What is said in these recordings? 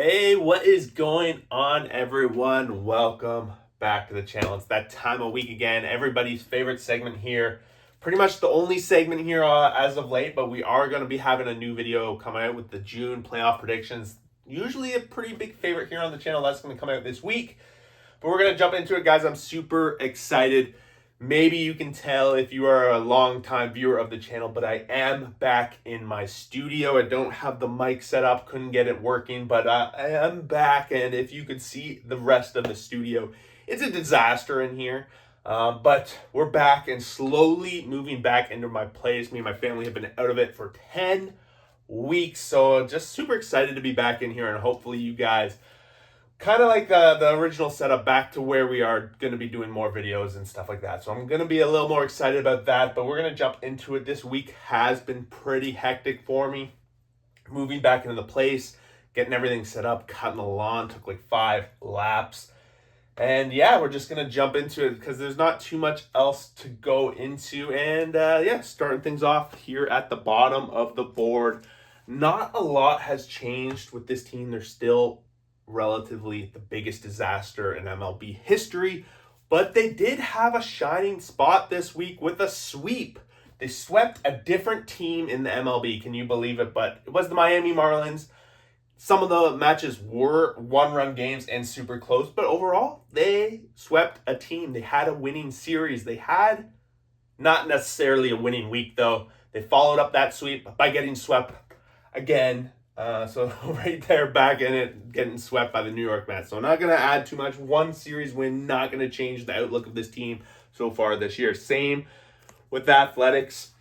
Hey, what is going on, everyone? Welcome back to the channel. It's that time of week again. Everybody's favorite segment here. Pretty much the only segment here as of late, but we are going to be having a new video coming out with the June playoff predictions. Usually a pretty big favorite here on the channel. That's going to come out this week. But we're going to jump into it, guys. I'm super excited. Maybe you can tell if you are a long-time viewer of the channel, but I am back in my studio. I don't have the mic set up, couldn't get it working, but I am back. And if you could see the rest of the studio, it's a disaster in here. But we're back and slowly moving back into my place. Me and my family have been out of it for 10 weeks. So just super excited to be back in here, and hopefully you guys kind of like the original setup, back to where we are going to be doing more videos and stuff like that. So I'm going to be a little more excited about that, but we're going to jump into it. This week has been pretty hectic for me. Moving back into the place, getting everything set up, cutting the lawn, took like 5 laps. And yeah, we're just going to jump into it because there's not too much else to go into. And yeah, starting things off here at the bottom of the board. Not a lot has changed with this team. They're still relatively the biggest disaster in MLB history, but they did have a shining spot this week with a sweep. They swept a different team in the MLB. Can you believe it? But it was the Miami Marlins. Some of the matches were one-run games and super close, but overall, they swept a team. They had a winning series. They had not necessarily a winning week, though. They followed up that sweep by getting swept again. So right there, back in it, getting swept by the New York Mets. So I'm not going to add too much. One series win, not going to change the outlook of this team so far this year. Same with the Athletics.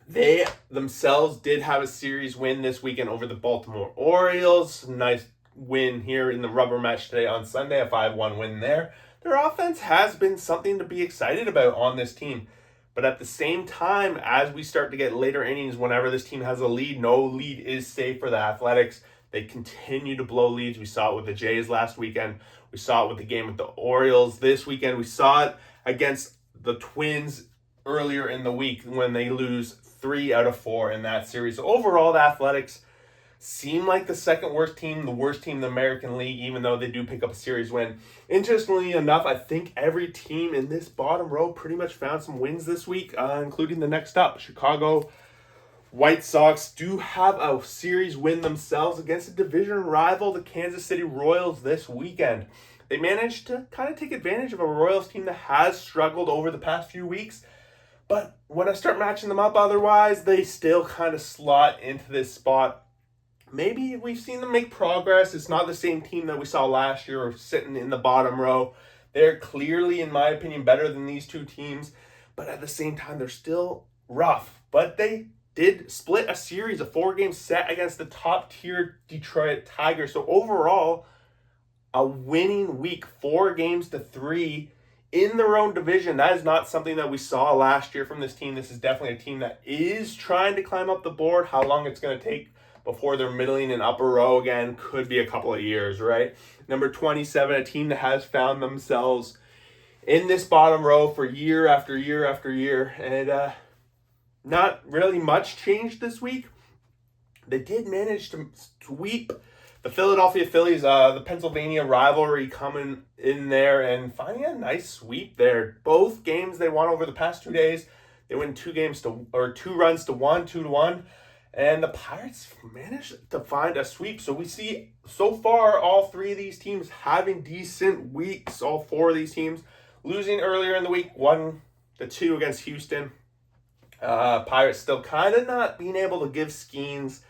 They themselves did have a series win this weekend over the Baltimore Orioles. Nice win here in the rubber match today on Sunday, a 5-1 win there. Their offense has been something to be excited about on this team. But at the same time, as we start to get later innings, whenever this team has a lead, no lead is safe for the Athletics. They continue to blow leads. We saw it with the Jays last weekend. We saw it with the game with the Orioles this weekend. We saw it against the Twins earlier in the week when they lose 3 out of 4 in that series. So overall, the Athletics seem like the second worst team, the worst team in the American League, even though they do pick up a series win. Interestingly enough, I think every team in this bottom row pretty much found some wins this week, including the next up. Chicago White Sox do have a series win themselves against a division rival, the Kansas City Royals, this weekend. They managed to kind of take advantage of a Royals team that has struggled over the past few weeks. But when I start matching them up otherwise, they still kind of slot into this spot. Maybe we've seen them make progress. It's not the same team that we saw last year or sitting in the bottom row. They're clearly, in my opinion, better than these two teams. But at the same time, they're still rough. But they did split a series, a 4-game set against the top-tier Detroit Tigers. So overall, a winning week, 4-3 in their own division. That is not something that we saw last year from this team. This is definitely a team that is trying to climb up the board. How long it's going to take before they're middling and upper row again could be a couple of years, right? Number 27, a team that has found themselves in this bottom row for year after year after year. And not really much changed this week. They did manage to sweep the Philadelphia Phillies, the Pennsylvania rivalry, coming in there and finding a nice sweep there. Both games they won over the past 2 days. They win 2 runs to 1, 2-1. And the Pirates managed to find a sweep. So we see so far all 3 of these teams having decent weeks. All 4 of these teams losing earlier in the week, 1-2 against Houston. Pirates still kind of not being able to give Skeens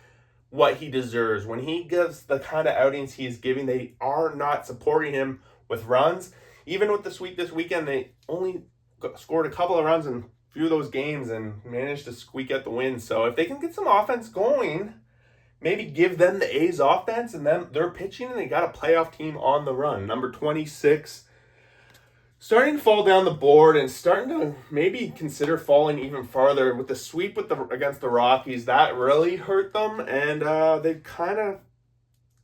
what he deserves. When he gives the kind of outings he is giving, they are not supporting him with runs. Even with the sweep this weekend, they only scored a couple of runs in few of those games and managed to squeak out the win. So if they can get some offense going, maybe give them the A's offense and then they're pitching and they got a playoff team on the run. Number 26, starting to fall down the board and starting to maybe consider falling even farther with the sweep against the Rockies. That really hurt them, and they kind of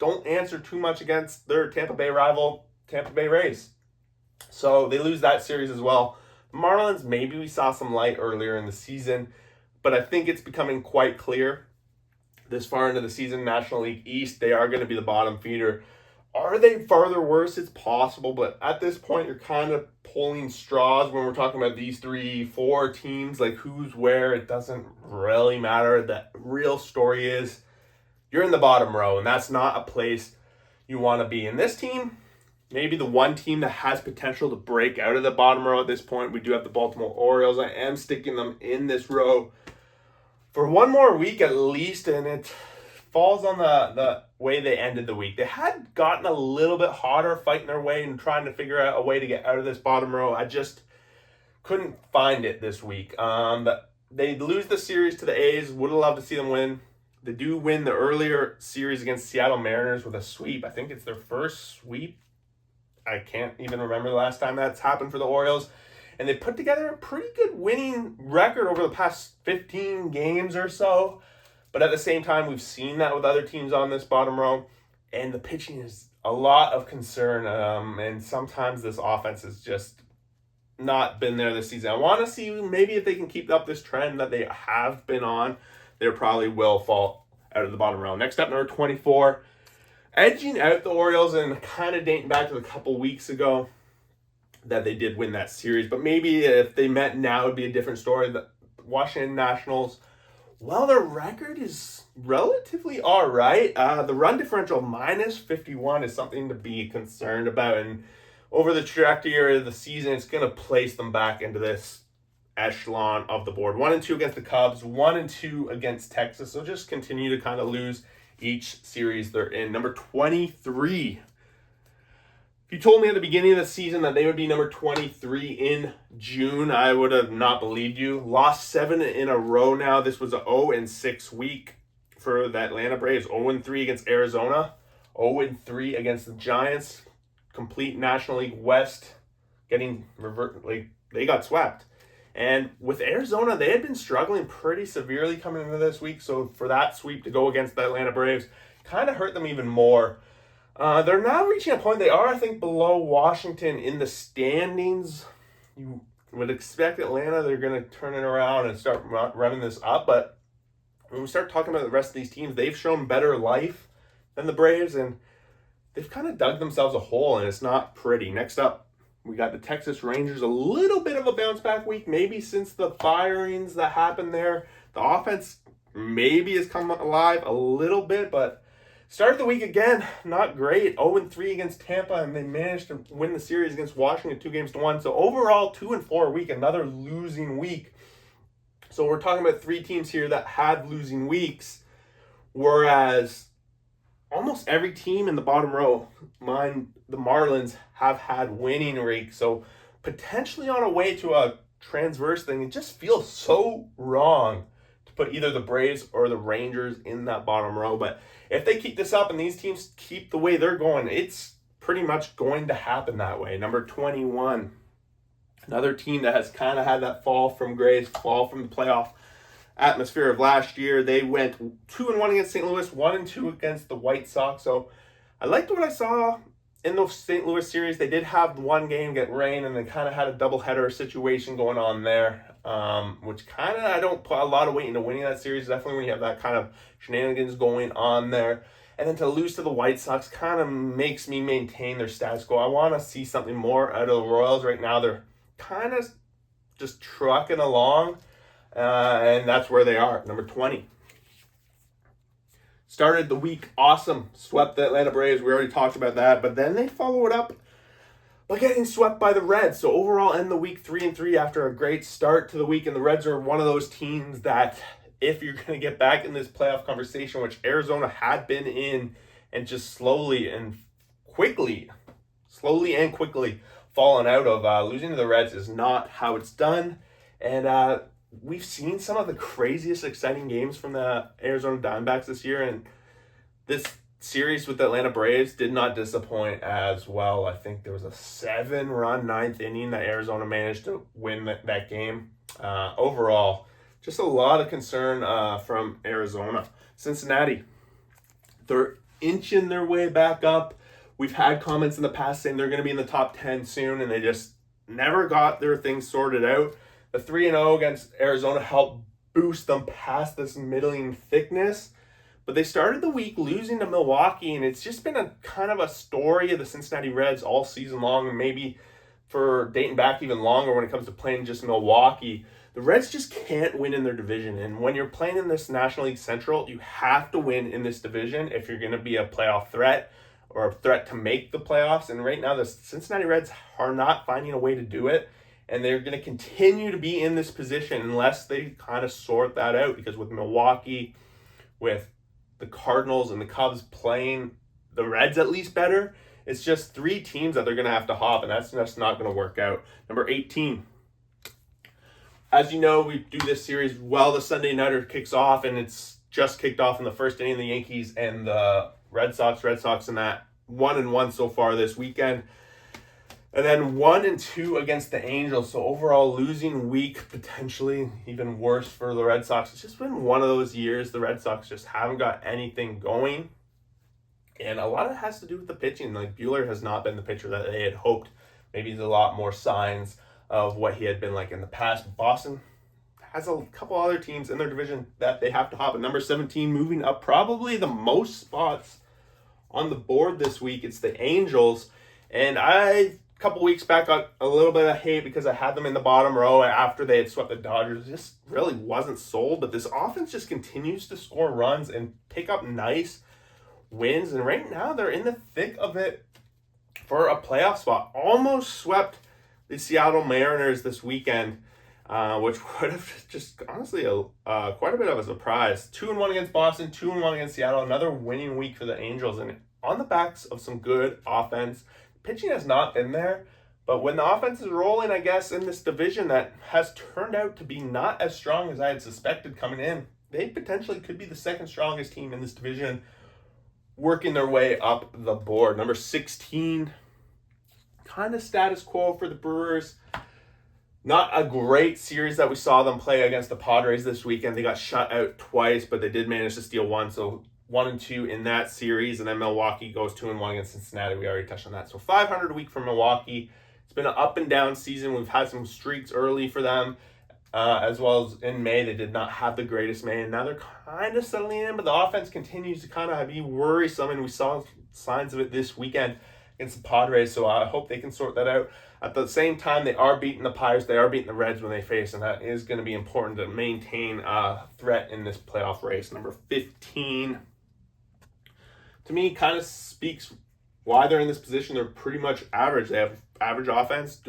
don't answer too much against their Tampa Bay rival, Tampa Bay Rays. So they lose that series as well. Marlins, maybe we saw some light earlier in the season, but I think it's becoming quite clear this far into the season, National League East, they are going to be the bottom feeder. Are they farther worse? It's possible, but at this point, you're kind of pulling straws when we're talking about these 3-4 teams, like who's where. It doesn't really matter. The real story is you're in the bottom row, and that's not a place you want to be. In this team, maybe the one team that has potential to break out of the bottom row at this point, we do have the Baltimore Orioles. I am sticking them in this row for one more week at least, and it falls on the way they ended the week. They had gotten a little bit hotter fighting their way and trying to figure out a way to get out of this bottom row. I just couldn't find it this week. But they lose the series to the A's. Would have loved to see them win. They do win the earlier series against Seattle Mariners with a sweep. I think it's their first sweep. I can't even remember the last time that's happened for the Orioles. And they put together a pretty good winning record over the past 15 games or so. But at the same time, we've seen that with other teams on this bottom row. And the pitching is a lot of concern. And sometimes this offense has just not been there this season. I want to see maybe if they can keep up this trend that they have been on. They probably will fall out of the bottom row. Next up, number 24. Edging out the Orioles and kind of dating back to a couple weeks ago that they did win that series. But maybe if they met now, it would be a different story. The Washington Nationals, well, their record is relatively all right. The run differential minus 51 is something to be concerned about. And over the trajectory of the season, it's going to place them back into this echelon of the board. 1-2 against the Cubs, 1-2 against Texas. So just continue to kind of lose each series they're in. Number 23. If you told me at the beginning of the season that they would be number 23 in June, I would have not believed you. Lost 7 in a row now. This was an 0-6 week for the Atlanta Braves. 0-3 against Arizona. 0-3 against the Giants. Complete National League West. They got swept. And with Arizona, they had been struggling pretty severely coming into this week. So for that sweep to go against the Atlanta Braves kind of hurt them even more. They're now reaching a point, they are, I think, below Washington in the standings. You would expect Atlanta, they're going to turn it around and start running this up. But when we start talking about the rest of these teams, they've shown better life than the Braves, and they've kind of dug themselves a hole, and it's not pretty. Next up, we got the Texas Rangers, a little bit of a bounce back week, maybe since the firings that happened there. The offense maybe has come alive a little bit, but started the week again, not great. 0-3 against Tampa, and they managed to win the series against Washington 2-1. So overall, 2-4 week, another losing week. So we're talking about 3 teams here that had losing weeks, whereas almost every team in the bottom row, the Marlins, have had winning weeks. So potentially on a way to a transverse thing. It just feels so wrong to put either the Braves or the Rangers in that bottom row. But if they keep this up and these teams keep the way they're going, it's pretty much going to happen that way. Number 21, another team that has kind of had that fall from grace, fall from the playoff atmosphere of last year. They went 2-1 against St. Louis, 1-2 against the White Sox. So I liked what I saw in the St. Louis series. They did have one game get rain, and they kind of had a doubleheader situation going on there, which kind of, I don't put a lot of weight into winning that series. Definitely when you have that kind of shenanigans going on there. And then to lose to the White Sox kind of makes me maintain their status quo. I want to see something more out of the Royals right now. They're kind of just trucking along, and that's where they are, number 20. Started the week awesome, swept the Atlanta Braves. We already talked about that, but then they followed up by getting swept by the Reds. So overall, end the week 3-3 after a great start to the week. And the Reds are one of those teams that, if you're going to get back in this playoff conversation, which Arizona had been in, and just slowly and quickly fallen out of, losing to the Reds is not how it's done. And we've seen some of the craziest exciting games from the Arizona Diamondbacks this year, and this series with the Atlanta Braves did not disappoint as well. I think there was a 7-run ninth inning that Arizona managed to win that game. Overall, just a lot of concern from Arizona. Cincinnati, they're inching their way back up. We've had comments in the past saying they're going to be in the top 10 soon, and they just never got their things sorted out. The 3-0 against Arizona helped boost them past this middling thickness, But they started the week losing to Milwaukee, and it's just been a kind of a story of the Cincinnati Reds all season long, and maybe for dating back even longer when it comes to playing just Milwaukee. The Reds just can't win in their division, and when you're playing in this National League Central, you have to win in this division if you're going to be a playoff threat or a threat to make the playoffs. And right now, the Cincinnati Reds are not finding a way to do it, and they're going to continue to be in this position unless they kind of sort that out, because with Milwaukee, with the Cardinals and the Cubs playing the Reds at least better, it's just 3 teams that they're going to have to hop, and that's just not going to work out. Number 18. As you know, we do this series well. The Sunday Nighter kicks off, and it's just kicked off in the first inning. The Yankees and the Red Sox in that 1-1 so far this weekend. And then 1-2 against the Angels. So overall, losing week, potentially even worse for the Red Sox. It's just been one of those years. The Red Sox just haven't got anything going. And a lot of it has to do with the pitching. Like, Buehler has not been the pitcher that they had hoped. Maybe there's a lot more signs of what he had been like in the past. Boston has a couple other teams in their division that they have to hop. At number 17, moving up probably the most spots on the board this week, it's the Angels. And a couple weeks back, got a little bit of hate because I had them in the bottom row after they had swept the Dodgers. Just really wasn't sold. But this offense just continues to score runs and pick up nice wins, and right now they're in the thick of it for a playoff spot. Almost swept the Seattle Mariners this weekend, which would have just honestly quite a bit of a surprise. 2-1 against Boston, 2-1 against Seattle. Another winning week for the Angels, and on the backs of some good offense. Pitching has not been there, but when the offense is rolling, I guess, in this division that has turned out to be not as strong as I had suspected coming in, they potentially could be the second strongest team in this division, working their way up the board. Number 16, kind of status quo for the Brewers. Not a great series that we saw them play against the Padres this weekend. They got shut out twice, but they did manage to steal one. So 1-2 in that series. And then Milwaukee goes 2-1 against Cincinnati. We already touched on that. So 500 a week for Milwaukee. It's been an up and down season. We've had some streaks early for them. As well as in May, they did not have the greatest May, and now they're kind of settling in, but the offense continues to kind of be worrisome, and we saw signs of it this weekend against the Padres, so I hope they can sort that out. At the same time, they are beating the Pirates, they are beating the Reds when they face, and that is going to be important to maintain a threat in this playoff race. Number 15, to me, kind of speaks why they're in this position. They're pretty much average. They have average offense,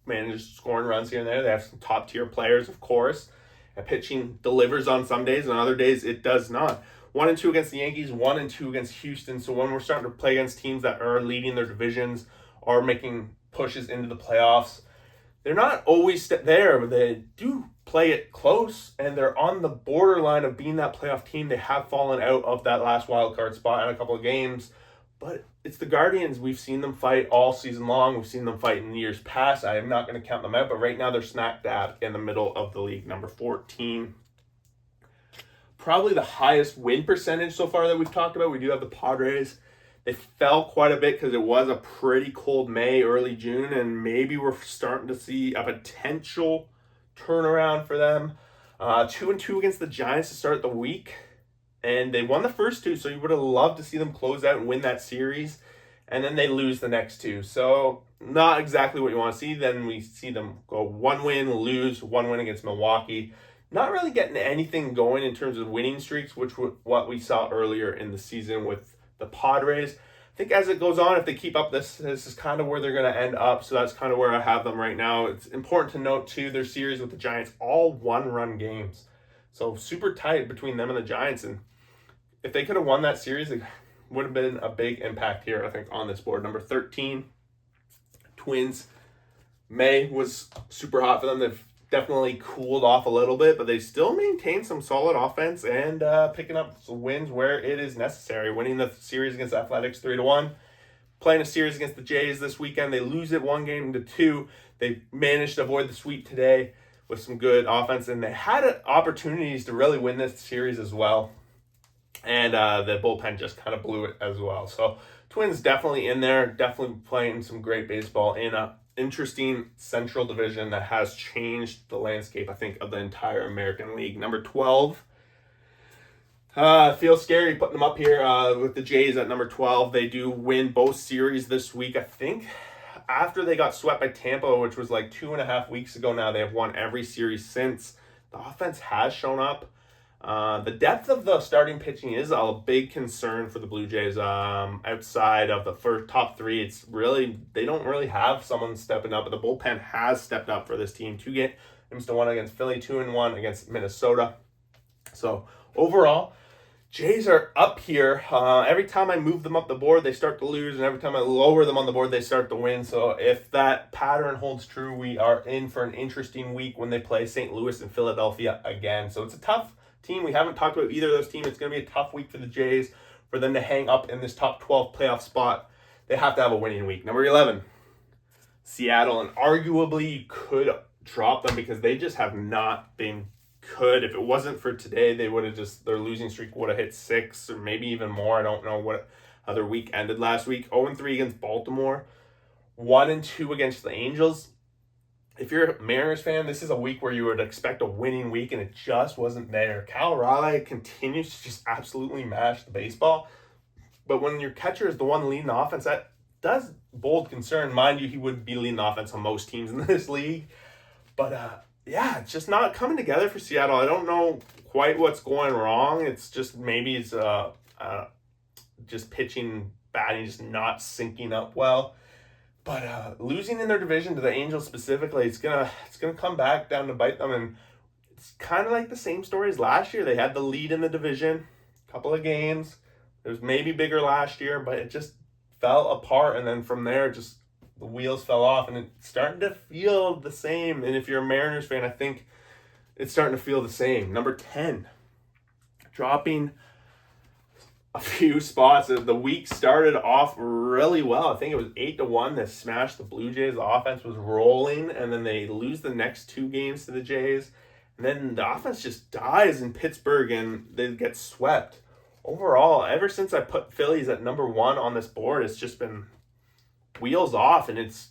manage scoring runs here and there. They have some top tier players, of course. And pitching delivers on some days, and on other days it does not. 1-2 against the Yankees, 1-2 against Houston. So when we're starting to play against teams that are leading their divisions or making pushes into the playoffs, they're not always there, but they do play it close, and they're on the borderline of being that playoff team. They have fallen out of that last wild card spot in a couple of games, but it's the Guardians. We've seen them fight all season long. We've seen them fight in the years past. I am not going to count them out, but right now they're smack dab in the middle of the league. Number 14. Probably the highest win percentage so far that we've talked about. We do have the Padres. They fell quite a bit because it was a pretty cold May, early June, and maybe we're starting to see a potential turnaround for them. 2-2 against the Giants to start the week. And they won the first 2, so you would have loved to see them close out and win that series. And then they lose the next 2. So not exactly what you want to see. Then we see them go 1 win, lose, 1 win against Milwaukee. Not really getting anything going in terms of winning streaks, which was what we saw earlier in the season with the Padres. I think as it goes on, if they keep up this is kind of where they're going to end up. So that's kind of where I have them right now. It's important to note, too, their series with the Giants, all 1-run games. So super tight between them and the Giants. And if they could have won that series, it would have been a big impact here, I think, on this board. Number 13, Twins. May was super hot for them. They've definitely cooled off a little bit, but they still maintain some solid offense and picking up some wins where it is necessary. Winning the series against Athletics 3-1. Playing a series against the Jays this weekend. They lose it 1-2. They managed to avoid the sweep today with some good offense, and they had opportunities to really win this series as well. And the bullpen just kind of blew it as well. So Twins definitely in there, definitely playing some great baseball in a interesting Central Division that has changed the landscape, I think, of the entire American League. Number 12, Feels scary putting them up here with the Jays at number 12. They do win both series this week. I think after they got swept by Tampa, which was like 2.5 weeks ago now, they have won every series since. The offense has shown up. The depth of the starting pitching is a big concern for the Blue Jays. Outside of the first top three, it's really they don't really have someone stepping up, but the bullpen has stepped up for this team. 2 games to 1 against Philly, 2-1 against Minnesota. So overall, Jays are up here. Every time I move them up the board, they start to lose, and every time I lower them on the board, they start to win. So if that pattern holds true, we are in for an interesting week when they play St. Louis and Philadelphia again. So it's a tough team. We haven't talked about either of those teams. It's going to be a tough week for the Jays for them to hang up in this top 12 playoff spot. They have to have a winning week. Number 11, Seattle, and arguably you could drop them because they just have not been good. If it wasn't for today, they would have their losing streak would have hit 6 or maybe even more. I don't know what other week ended last week. 0-3 against Baltimore, 1-2 against the Angels. If you're a Mariners fan, this is a week where you would expect a winning week, and it just wasn't there. Cal Raleigh continues to just absolutely mash the baseball. But when your catcher is the one leading the offense, that does bold concern. Mind you, he would be leading the offense on most teams in this league. But yeah, it's just not coming together for Seattle. I don't know quite what's going wrong. It's just maybe it's just pitching, batting, just not syncing up well. But losing in their division to the Angels specifically, it's gonna come back down to bite them. And it's kind of like the same story as last year. They had the lead in the division, a couple of games. It was maybe bigger last year, but it just fell apart. And then from there, just the wheels fell off, and it's starting to feel the same. And if you're a Mariners fan, I think it's starting to feel the same. Number 10, dropping a few spots. The week started off really well. I think it was 8-1. They smashed the Blue Jays. The offense was rolling, and then they lose the next 2 games to the Jays. And then the offense just dies in Pittsburgh, and they get swept. Overall, ever since I put Phillies at number 1 on this board, it's just been wheels off, and it's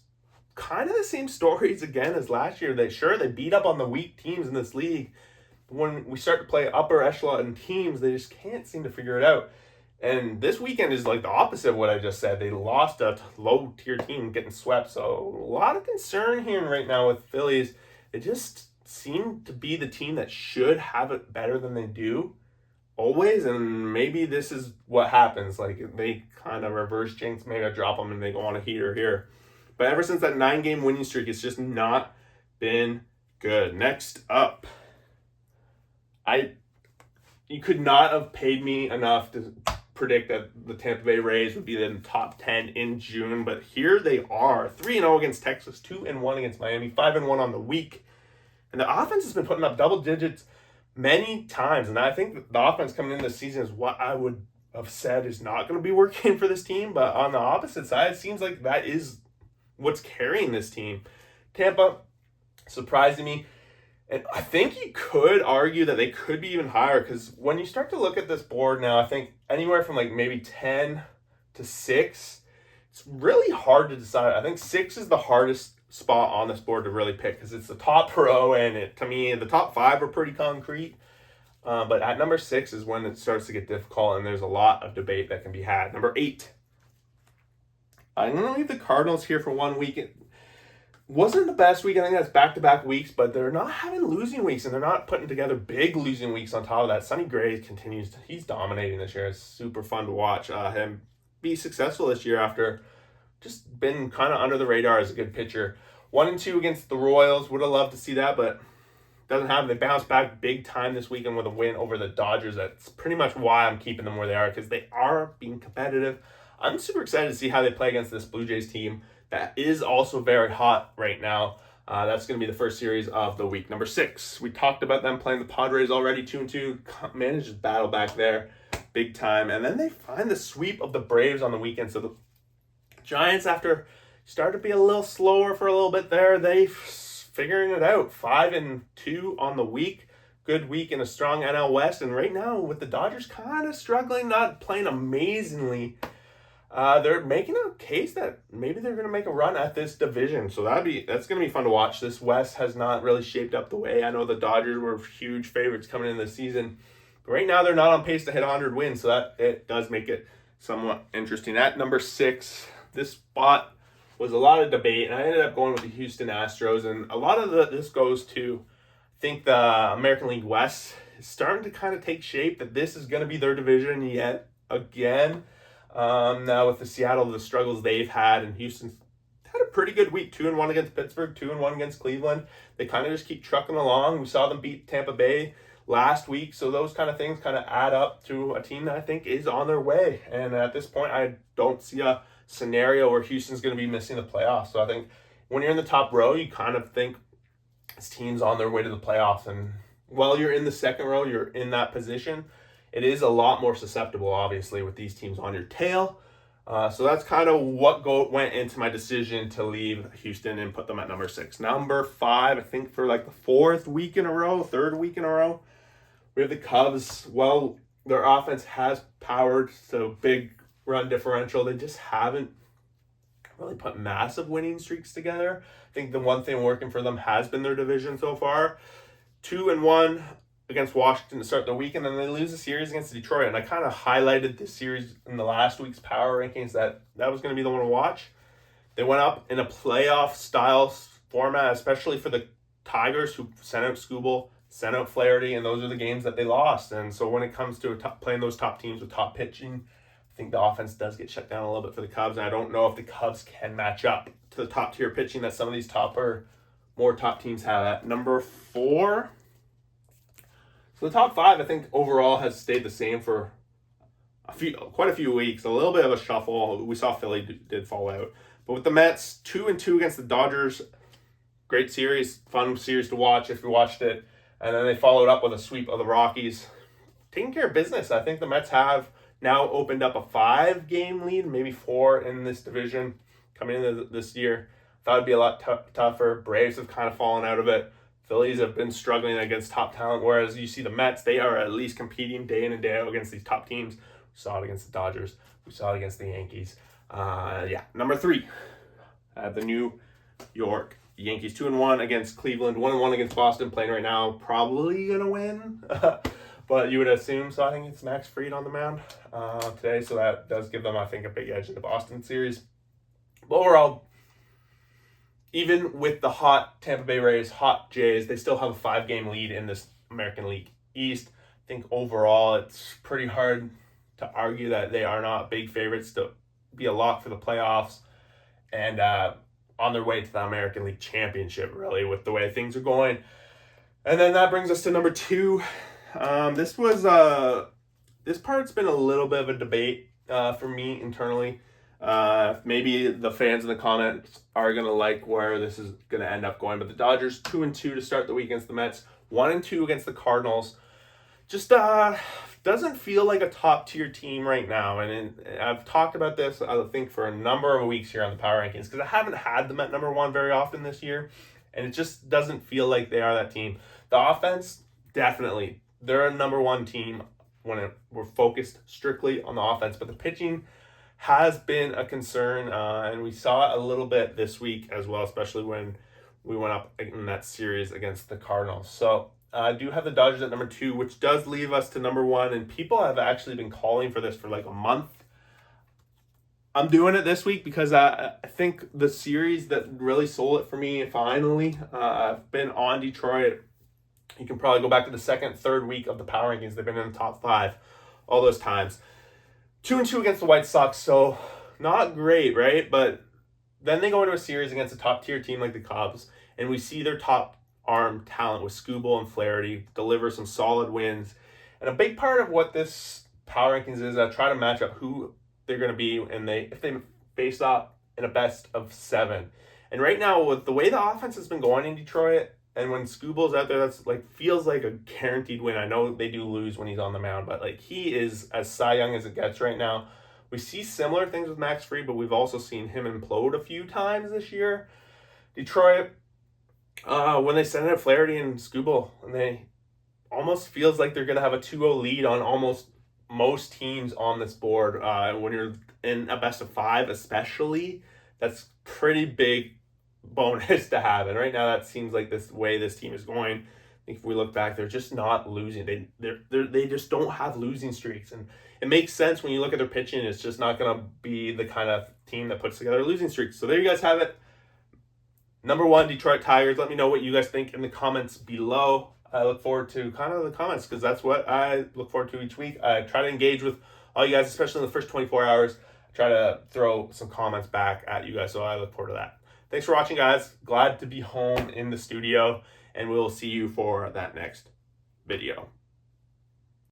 kind of the same stories again as last year. They beat up on the weak teams in this league. When we start to play upper echelon teams, they just can't seem to figure it out. And this weekend is like the opposite of what I just said. They lost a low-tier team getting swept. So a lot of concern here right now with Phillies. They just seem to be the team that should have it better than they do always. And maybe this is what happens. Like they kind of reverse jinx, maybe I drop them and they go on a heater here. But ever since that 9-game winning streak, it's just not been good. Next up, you could not have paid me enough to predict that the Tampa Bay Rays would be in the top 10 in June, but here they are, 3-0 against Texas, 2-1 against Miami, 5-1 on the week. And the offense has been putting up double digits many times, and I think the offense coming in this season is what I would have said is not going to be working for this team, but on the opposite side, it seems like that is what's carrying this team. Tampa, surprising me. And I think you could argue that they could be even higher, because when you start to look at this board now, I think anywhere from like maybe 10 to 6, it's really hard to decide. I think 6 is the hardest spot on this board to really pick, because it's the top row, and to me, the top 5 are pretty concrete. But at number 6 is when it starts to get difficult, and there's a lot of debate that can be had. Number 8. I'm going to leave the Cardinals here for 1 week. It wasn't the best week. I think that's back-to-back weeks, but they're not having losing weeks, and they're not putting together big losing weeks on top of that. Sonny Gray continues. He's dominating this year. It's super fun to watch him be successful this year after just been kind of under the radar as a good pitcher. 1-2 against the Royals. Would have loved to see that, but doesn't happen. They bounced back big time this weekend with a win over the Dodgers. That's pretty much why I'm keeping them where they are, because they are being competitive. I'm super excited to see how they play against this Blue Jays team that is also very hot right now. That's going to be the first series of the week. Number 6, we talked about them playing the Padres already, 2-2. Managed to battle back there big time. And then they find the sweep of the Braves on the weekend. So the Giants, after started to be a little slower for a little bit there, they figuring it out. 5-2 on the week. Good week in a strong NL West. And right now, with the Dodgers kind of struggling, not playing amazingly, they're making a case that maybe they're going to make a run at this division. So that's going to be fun to watch. This West has not really shaped up the way. I know the Dodgers were huge favorites coming into the season, right now they're not on pace to hit 100 wins, so that it does make it somewhat interesting. At number 6, this spot was a lot of debate, and I ended up going with the Houston Astros, and a lot of this goes to, I think, the American League West is starting to kind of take shape, that this is going to be their division yet again. Now with the struggles they've had, and Houston's had a pretty good week, 2-1 against Pittsburgh, 2-1 against Cleveland. They kind of just keep trucking along. We saw them beat Tampa Bay last week, so those kind of things kind of add up to a team that I think is on their way. And at this point, I don't see a scenario where Houston's going to be missing the playoffs. So I think when you're in the top row, you kind of think this team's on their way to the playoffs. And while you're in the second row, you're in that position, it is a lot more susceptible, obviously, with these teams on your tail. So that's kind of what went into my decision to leave Houston and put them at number 6. Number 5, I think for like the third week in a row, we have the Cubs. Well, their offense has powered, so big run differential. They just haven't really put massive winning streaks together. I think the one thing working for them has been their division so far. 2-1 against Washington to start the week, and then they lose a series against Detroit. And I kind of highlighted this series in the last week's power rankings that was going to be the one to watch. They went up in a playoff style format, especially for the Tigers, who sent out Skubal, sent out Flaherty, and those are the games that they lost. And so when it comes to playing those top teams with top pitching, I think the offense does get shut down a little bit for the Cubs. And I don't know if the Cubs can match up to the top tier pitching that some of these more top teams have. At number 4, so the top 5, I think, overall has stayed the same for quite a few weeks. A little bit of a shuffle. We saw Philly did fall out. But with the Mets, 2-2 against the Dodgers, great series, fun series to watch if you watched it. And then they followed up with a sweep of the Rockies. Taking care of business. I think the Mets have now opened up a 5-game lead, maybe 4 in this division coming into this year. Thought it'd be a lot tougher. Braves have kind of fallen out of it. Phillies have been struggling against top talent, whereas you see the Mets, they are at least competing day in and day out against these top teams. We saw it against the Dodgers. We saw it against the Yankees. Number 3, the New York Yankees, 2-1 against Cleveland, 1-1 against Boston, playing right now, probably going to win. But you would assume, so I think it's Max Fried on the mound today, so that does give them, I think, a big edge in the Boston series. But overall, even with the hot Tampa Bay Rays, hot Jays, they still have a 5-game lead in this American League East. I think overall it's pretty hard to argue that they are not big favorites to be a lock for the playoffs and on their way to the American League Championship, really, with the way things are going. And then that brings us to number 2. This part's been a little bit of a debate for me internally. Maybe the fans in the comments are going to like where this is going to end up going. But the Dodgers, 2-2 to start the week against the Mets, 1-2 against the Cardinals. Just doesn't feel like a top-tier team right now. And I've talked about this, I think, for a number of weeks here on the Power Rankings, because I haven't had them at number 1 very often this year. And it just doesn't feel like they are that team. The offense, definitely. They're a number 1 team when we're focused strictly on the offense. But the pitching has been a concern, and we saw it a little bit this week as well, especially when we went up in that series against the Cardinals. So I do have the Dodgers at number 2, which does leave us to number 1, and people have actually been calling for this for like a month. I'm doing it this week because I think the series that really sold it for me finally, I've been on Detroit. You can probably go back to the second, third week of the Power Rankings. They've been in the top 5 all those times. 2-2 against the White Sox, so not great, right? But then they go into a series against a top-tier team like the Cubs, and we see their top-arm talent with Skubal and Flaherty deliver some solid wins. And a big part of what this Power Rankings is, I try to match up who they're going to be, and if they face off in a best of 7. And right now, with the way the offense has been going in Detroit, and when Skubal's out there, that's feels like a guaranteed win. I know they do lose when he's on the mound, but he is as Cy Young as it gets right now. We see similar things with Max Fried, but we've also seen him implode a few times this year. Detroit, when they send out Flaherty and Skubal, and they almost feels like they're going to have a 2-0 lead on almost most teams on this board. When you're in a best of 5 especially, that's pretty big bonus to have. And right now that seems like this way this team is going. think if we look back, they're just not losing. They just don't have losing streaks, and it makes sense when you look at their pitching. It's just not going to be the kind of team that puts together losing streaks. So there you guys have it. Number 1, Detroit Tigers. Let me know what you guys think in the comments below. I look forward to kind of the comments because that's what I look forward to each week. I try to engage with all you guys, especially in the first 24 hours. I try to throw some comments back at you guys, so I look forward to that. Thanks for watching, guys. Glad to be home in the studio, and we'll see you for that next video.